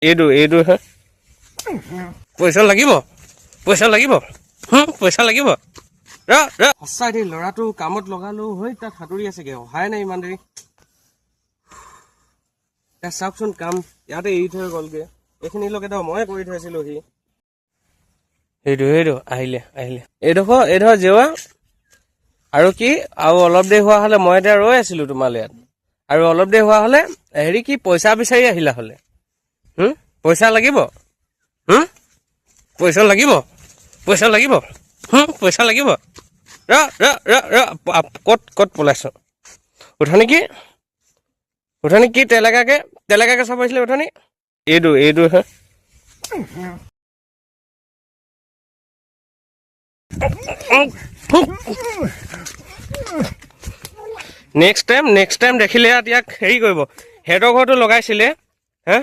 এইটো হে পইচা লাগিব পইচা লাগিব পইচা লাগিব সঁচাই দেই ল'ৰাটো কামত লগালো হৈ তাত সাঁতুৰি আছেগে অহাই নাই ইমান দেৰি চাওকচোন কাম ইয়াতে এৰি থৈ গ'লগে এইখিনিলৈকেতো ময়ে কৰি থৈছিলো সি সেইটো আহিলে এইডোখৰ জেৱা আৰু কি আৰু অলপ দেৰি হোৱা হ'লে মই এতিয়া ৰৈ আছিলো তোমালে ইয়াত আৰু অলপ দেৰি হোৱা হ'লে হেৰি কি পইচা বিচাৰি আহিলা হ'লে পইচা লাগিব পইচা লাগিব পইচা লাগিব পইচা লাগিব ক'ত পলাইছ উঠনি কি তেলেকাকে চাব আহিছিলে উঠনি এইটো হে নেক্সট টাইম দেখিলে ইয়াক হেৰি কৰিব হেডৰ ঘৰটো লগাইছিলে হা